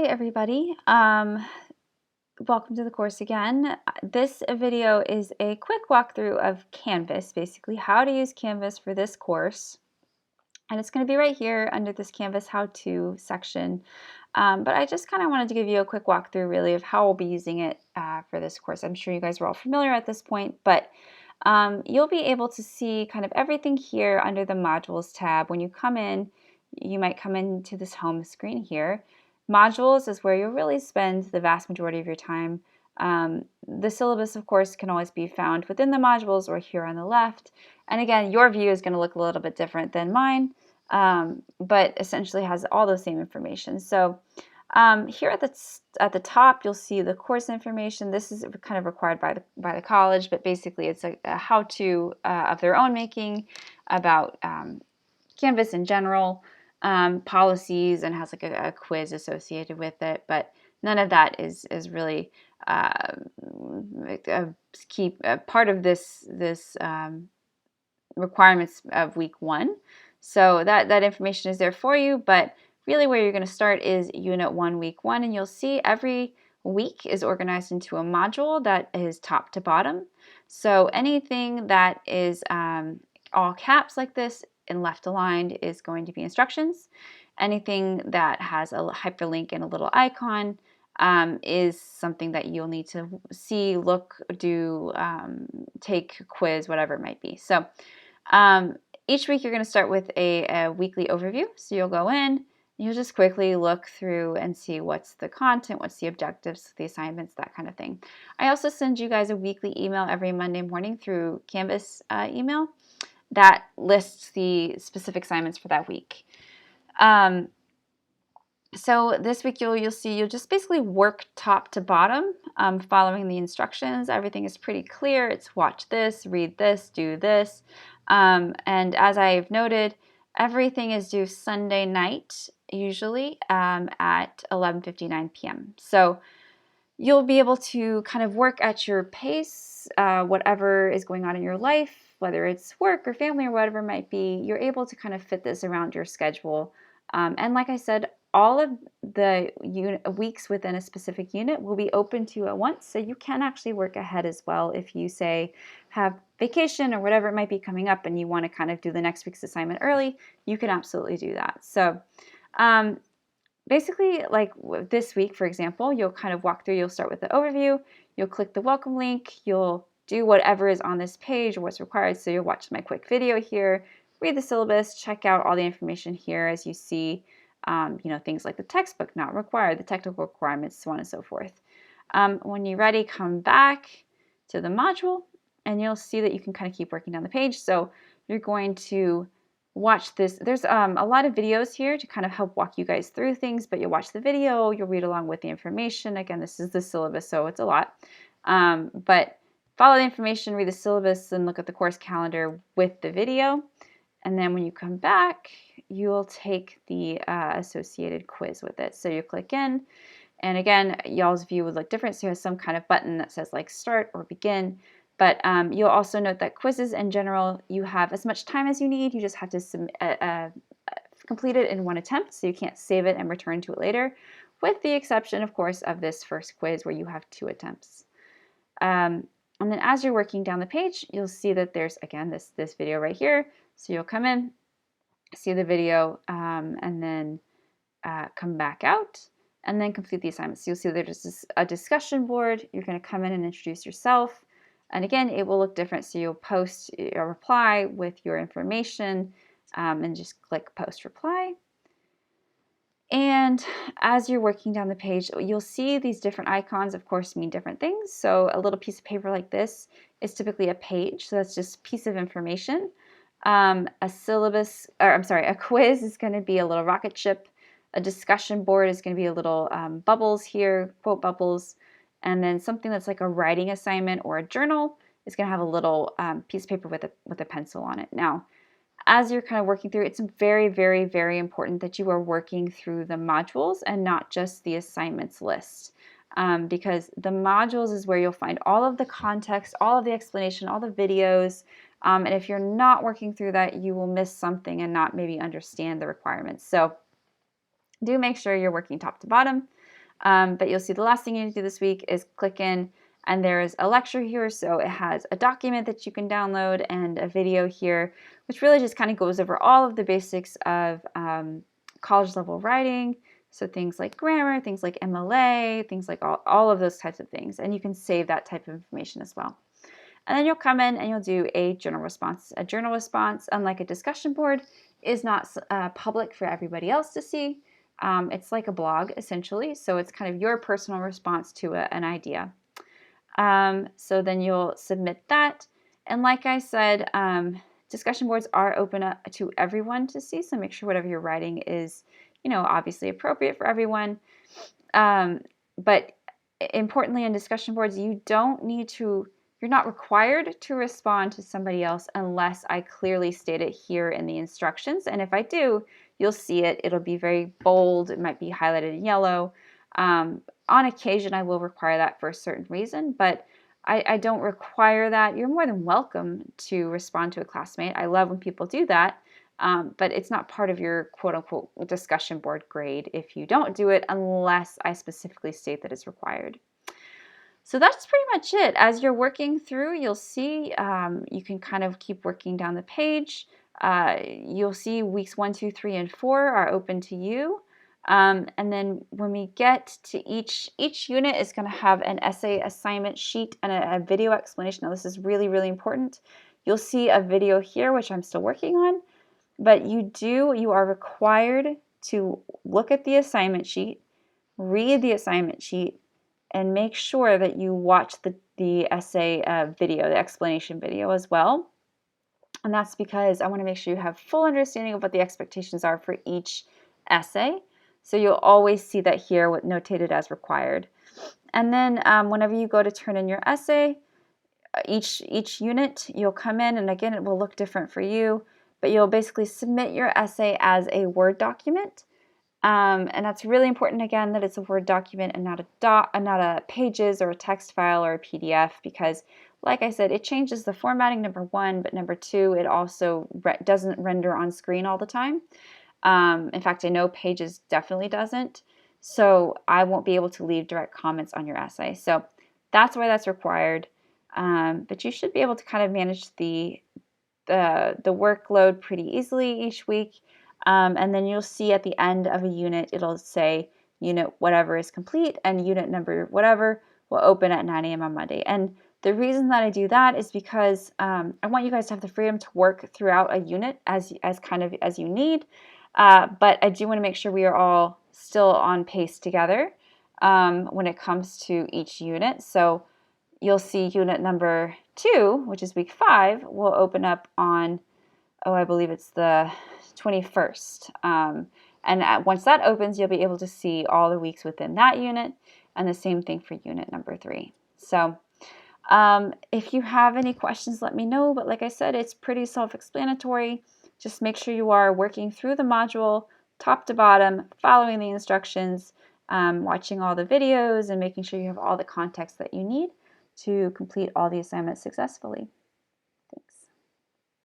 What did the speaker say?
everybody. Welcome to the course again. This video is a quick walkthrough of Canvas, basically how to use Canvas for this course. And it's going to be right here under this Canvas how-to section. But I just kind of wanted to give you a quick walkthrough really of how we'll be using it for this course. I'm sure you guys are all familiar at this point, but you'll be able to see kind of everything here under the Modules tab. When you come in, you might come into this home screen here. Modules is where you'll really spend the vast majority of your time. The syllabus, of course, can always be found within the modules or here on the left. And again, your view is going to look a little bit different than mine, but essentially has all the same information. So here at the top, you'll see the course information. This is kind of required by the college, but basically it's a how-to of their own making about Canvas in general, policies, and has like a quiz associated with it. But none of that is really a key part of this requirements of week 1. So that information is there for you, but really where you're going to start is Unit 1, Week 1, and you'll see every week is organized into a module that is top to bottom. So anything that is all caps like this and left aligned is going to be instructions. Anything that has a hyperlink and a little icon is something that you'll need to see, look, do, take, quiz, whatever it might be. So each week you're going to start with a weekly overview. So you'll go in, you'll just quickly look through and see what's the content, what's the objectives, the assignments, that kind of thing. I also send you guys a weekly email every Monday morning through Canvas email that lists the specific assignments for that week. So this week you'll see you'll just basically work top to bottom, following the instructions. Everything is pretty clear. It's watch this, read this, do this. And as I've noted, everything is due Sunday night, usually at 11:59 p.m. So you'll be able to kind of work at your pace, whatever is going on in your life, whether it's work or family or whatever it might be. You're able to kind of fit this around your schedule. And like I said, all of the weeks within a specific unit will be open to you at once, so you can actually work ahead as well if you, say, have vacation or whatever it might be coming up and you want to kind of do the next week's assignment early, you can absolutely do that. So basically, like this week, for example, you'll kind of walk through, you'll start with the overview, you'll click the welcome link, you'll do whatever is on this page or what's required. So you'll watch my quick video here, read the syllabus, check out all the information here as you see, things like the textbook not required, the technical requirements, so on and so forth. When you're ready, come back to the module and you'll see that you can kind of keep working down the page. So you're going to watch this. There's a lot of videos here to kind of help walk you guys through things, but you'll watch the video, you'll read along with the information. Again, this is the syllabus, so it's a lot. But follow the information, read the syllabus, and look at the course calendar with the video. And then when you come back, you'll take the associated quiz with it. So you click in, and again, y'all's view would look different. So you have some kind of button that says like start or begin. But you'll also note that quizzes in general, you have as much time as you need. You just have to complete it in one attempt, so you can't save it and return to it later, with the exception, of course, of this first quiz where you have 2 attempts. And then as you're working down the page, you'll see that there's, again, this video right here. So you'll come in, see the video, and then come back out, and then complete the assignments. So you'll see there's a discussion board. You're going to come in and introduce yourself. And again, it will look different. So you'll post a reply with your information and just click post reply. And as you're working down the page, you'll see these different icons, of course, mean different things. So a little piece of paper like this is typically a page. So that's just a piece of information. A quiz is going to be a little rocket ship. A discussion board is going to be a little bubbles here, quote bubbles. And then something that's like a writing assignment or a journal is going to have a little piece of paper with a pencil on it. Now, as you're kind of working through, it's very, very, very important that you are working through the modules and not just the assignments list. Because the modules is where you'll find all of the context, all of the explanation, all the videos. And if you're not working through that, you will miss something and not maybe understand the requirements. So do make sure you're working top to bottom. But you'll see the last thing you need to do this week is click in, and there's a lecture here. So it has a document that you can download and a video here, which really just kind of goes over all of the basics of college level writing. So things like grammar, things like MLA, things like all of those types of things. And you can save that type of information as well. And then you'll come in and you'll do a journal response. A journal response, unlike a discussion board, is not public for everybody else to see. It's like a blog, essentially. So it's kind of your personal response to an idea. So then you'll submit that. And like I said, discussion boards are open up to everyone to see. So make sure whatever you're writing is, obviously appropriate for everyone. But importantly, in discussion boards, you're not required to respond to somebody else unless I clearly state it here in the instructions. And if I do, you'll see it. It'll be very bold. It might be highlighted in yellow. On occasion, I will require that for a certain reason, but I don't require that. You're more than welcome to respond to a classmate. I love when people do that, but it's not part of your quote-unquote discussion board grade if you don't do it unless I specifically state that it's required. So that's pretty much it. As you're working through, you'll see you can kind of keep working down the page. You'll see weeks 1, 2, 3, and 4 are open to you. And then when we get to each unit is going to have an essay assignment sheet and a video explanation. Now this is really, really important. You'll see a video here, which I'm still working on, but you are required to look at the assignment sheet, read the assignment sheet, and make sure that you watch the essay video, the explanation video as well. And that's because I want to make sure you have full understanding of what the expectations are for each essay. So you'll always see that here, notated as required. And then whenever you go to turn in your essay, each unit, you'll come in, and again, it will look different for you, but you'll basically submit your essay as a Word document. And that's really important, again, that it's a Word document and not a pages or a text file or a PDF, because like I said, it changes the formatting, number one, but number two, it also doesn't render on screen all the time. In fact, I know Pages definitely doesn't, so I won't be able to leave direct comments on your essay. So that's why that's required, but you should be able to kind of manage the workload pretty easily each week. And then you'll see at the end of a unit, it'll say unit whatever is complete, and unit number whatever will open at 9 a.m. on Monday. And the reason that I do that is because I want you guys to have the freedom to work throughout a unit as you need. But I do want to make sure we are all still on pace together when it comes to each unit. So you'll see unit number 2, which is week 5, will open up on, I believe it's the 21st. And once that opens, you'll be able to see all the weeks within that unit, and the same thing for unit number 3. So if you have any questions, let me know. But like I said, it's pretty self-explanatory. Just make sure you are working through the module top to bottom, following the instructions, watching all the videos, and making sure you have all the context that you need to complete all the assignments successfully.